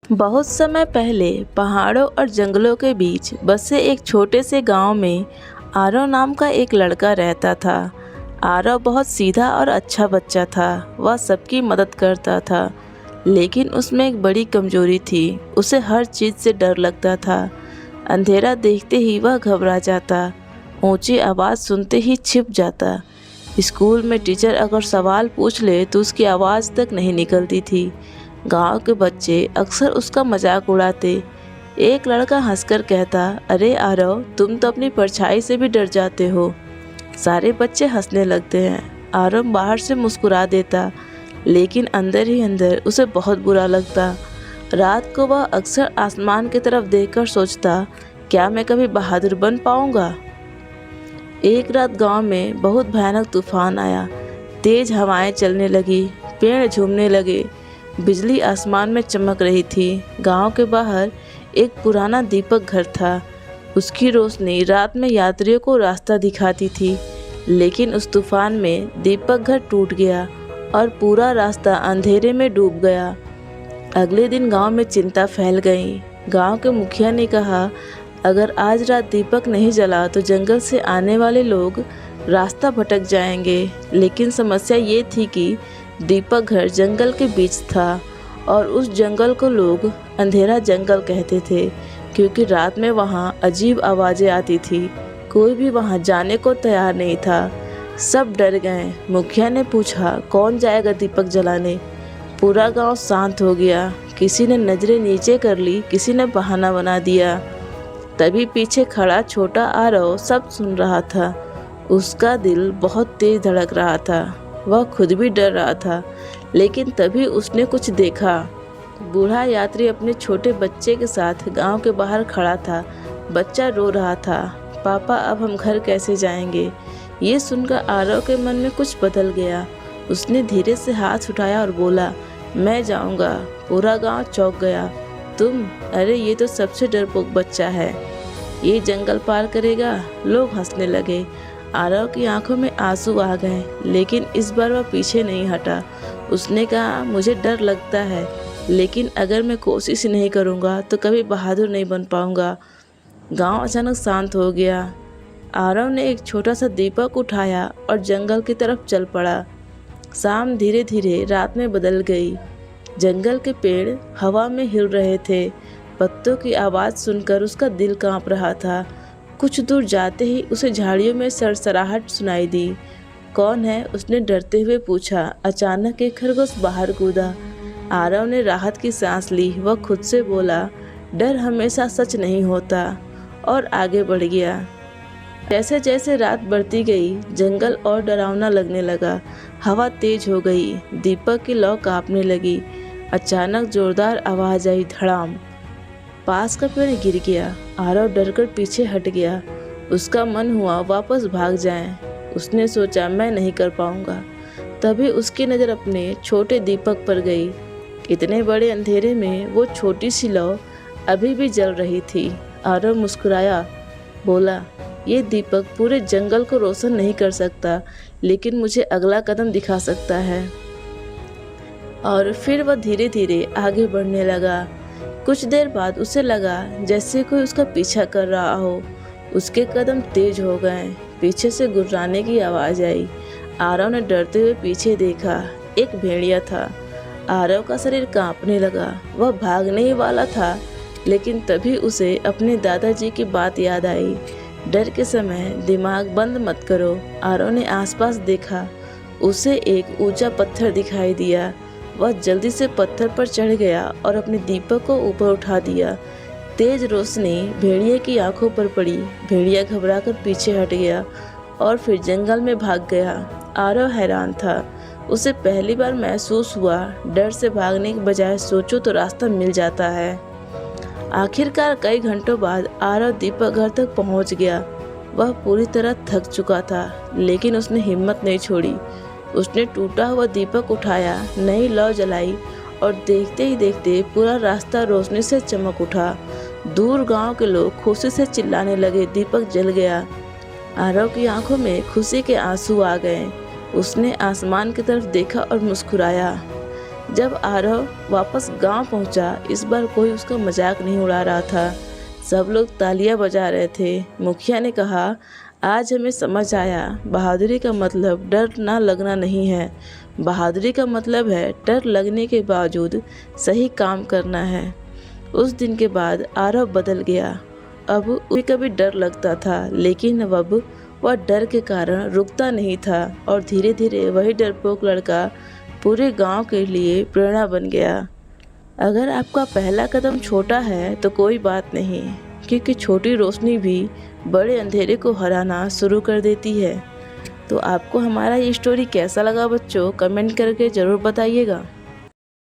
बहुत समय पहले पहाड़ों और जंगलों के बीच बसे एक छोटे से गांव में आरव नाम का एक लड़का रहता था। आरव बहुत सीधा और अच्छा बच्चा था। वह सबकी मदद करता था, लेकिन उसमें एक बड़ी कमजोरी थी। उसे हर चीज़ से डर लगता था। अंधेरा देखते ही वह घबरा जाता, ऊंची आवाज़ सुनते ही छिप जाता। स्कूल में टीचर अगर सवाल पूछ ले तो उसकी आवाज़ तक नहीं निकलती थी। गांव के बच्चे अक्सर उसका मजाक उड़ाते। एक लड़का हंसकर कहता, अरे आरव, तुम तो अपनी परछाई से भी डर जाते हो। सारे बच्चे हंसने लगते हैं। आरव बाहर से मुस्कुरा देता, लेकिन अंदर ही अंदर उसे बहुत बुरा लगता। रात को वह अक्सर आसमान की तरफ देखकर सोचता, क्या मैं कभी बहादुर बन पाऊंगा। एक रात गांव में बहुत भयानक तूफान आया। तेज हवाएं चलने लगी, पेड़ झूमने लगे, बिजली आसमान में चमक रही थी। गांव के बाहर एक पुराना दीपक घर था। उसकी रोशनी रात में यात्रियों को रास्ता दिखाती थी, लेकिन उस तूफान में दीपक घर टूट गया और पूरा रास्ता अंधेरे में डूब गया। अगले दिन गांव में चिंता फैल गई। गांव के मुखिया ने कहा, अगर आज रात दीपक नहीं जला तो जंगल से आने वाले लोग रास्ता भटक जाएंगे। लेकिन समस्या ये थी कि दीपक घर जंगल के बीच था और उस जंगल को लोग अंधेरा जंगल कहते थे, क्योंकि रात में वहाँ अजीब आवाज़ें आती थी। कोई भी वहाँ जाने को तैयार नहीं था। सब डर गए। मुखिया ने पूछा, कौन जाएगा दीपक जलाने। पूरा गांव शांत हो गया। किसी ने नज़रें नीचे कर ली, किसी ने बहाना बना दिया। तभी पीछे खड़ा छोटा आरव सब सुन रहा था। उसका दिल बहुत तेज धड़क रहा था। वह खुद भी डर रहा था, लेकिन तभी उसने कुछ देखा। बूढ़ा यात्री अपने छोटे बच्चे के साथ गांव के बाहर खड़ा था। बच्चा रो रहा था, पापा अब हम घर कैसे जाएंगे। ये सुनकर आरव के मन में कुछ बदल गया। उसने धीरे से हाथ उठाया और बोला, मैं जाऊंगा। पूरा गांव चौंक गया। तुम? अरे ये तो सबसे डरपोक बच्चा है, ये जंगल पार करेगा। लोग हंसने लगे। आरव की आंखों में आंसू आ गए, लेकिन इस बार वह पीछे नहीं हटा। उसने कहा, मुझे डर लगता है, लेकिन अगर मैं कोशिश नहीं करूंगा तो कभी बहादुर नहीं बन पाऊंगा। गांव अचानक शांत हो गया। आरव ने एक छोटा सा दीपक उठाया और जंगल की तरफ चल पड़ा। शाम धीरे धीरे रात में बदल गई। जंगल के पेड़ हवा में हिल रहे थे। पत्तों की आवाज़ सुनकर उसका दिल कांप रहा था। कुछ दूर जाते ही उसे झाड़ियों में सरसराहट सुनाई दी। कौन है? उसने डरते हुए पूछा। अचानक एक खरगोश बाहर कूदा। आरव ने राहत की सांस ली। वह खुद से बोला, डर हमेशा सच नहीं होता, और आगे बढ़ गया। जैसे जैसे रात बढ़ती गई, जंगल और डरावना लगने लगा। हवा तेज हो गई, दीपक की लौ कांपने लगी। अचानक जोरदार आवाज़ आई, धड़ाम। पास का पेड़ गिर गया। आरव डरकर पीछे हट गया। उसका मन हुआ वापस भाग जाए। उसने सोचा, मैं नहीं कर पाऊंगा। तभी उसकी नज़र अपने छोटे दीपक पर गई। इतने बड़े अंधेरे में वो छोटी सी लौ अभी भी जल रही थी। आरव मुस्कुराया, बोला, ये दीपक पूरे जंगल को रोशन नहीं कर सकता, लेकिन मुझे अगला कदम दिखा सकता है। और फिर वह धीरे धीरे आगे बढ़ने लगा। कुछ देर बाद उसे लगा जैसे कोई उसका पीछा कर रहा हो। उसके कदम तेज हो गए। पीछे से गुर्राने की आवाज़ आई। आरव ने डरते हुए पीछे देखा। एक भेड़िया था। आरव का शरीर कांपने लगा। वह भागने ही वाला था, लेकिन तभी उसे अपने दादाजी की बात याद आई। डर के समय दिमाग बंद मत करो। आरव ने आसपास देखा। उसे एक ऊंचा पत्थर दिखाई दिया। वह जल्दी से पत्थर पर चढ़ गया और अपने दीपक को ऊपर उठा दिया। तेज रोशनी भेड़िए की आंखों पर पड़ी। भेड़िया घबराकर पीछे हट गया और फिर जंगल में भाग गया। आरव हैरान था। उसे पहली बार महसूस हुआ, डर से भागने के बजाय सोचो तो रास्ता मिल जाता है। आखिरकार कई घंटों बाद आरव दीपक घर तक पहुंच गया। वह पूरी तरह थक चुका था, लेकिन उसने हिम्मत नहीं छोड़ी। उसने टूटा हुआ दीपक उठाया, नई लौ जलाई और देखते ही देखते पूरा रास्ता रोशनी से चमक उठा। दूर गांव के लोग खुशी से चिल्लाने लगे, दीपक जल गया। आरव की आंखों में खुशी के आंसू आ गए। उसने आसमान की तरफ देखा और मुस्कुराया। जब आरव वापस गांव पहुंचा, इस बार कोई उसका मजाक नहीं उड़ा रहा था। सब लोग तालियां बजा रहे थे। मुखिया ने कहा, आज हमें समझ आया, बहादुरी का मतलब डर ना लगना नहीं है। बहादुरी का मतलब है डर लगने के बावजूद सही काम करना है। उस दिन के बाद आरव बदल गया। अब उसे कभी डर लगता था, लेकिन अब वह डर के कारण रुकता नहीं था और धीरे धीरे वही डरपोक लड़का पूरे गांव के लिए प्रेरणा बन गया। अगर आपका पहला कदम छोटा है तो कोई बात नहीं, क्योंकि छोटी रोशनी भी बड़े अंधेरे को हराना शुरू कर देती है। तो आपको हमारा ये स्टोरी कैसा लगा बच्चों, कमेंट करके ज़रूर बताइएगा।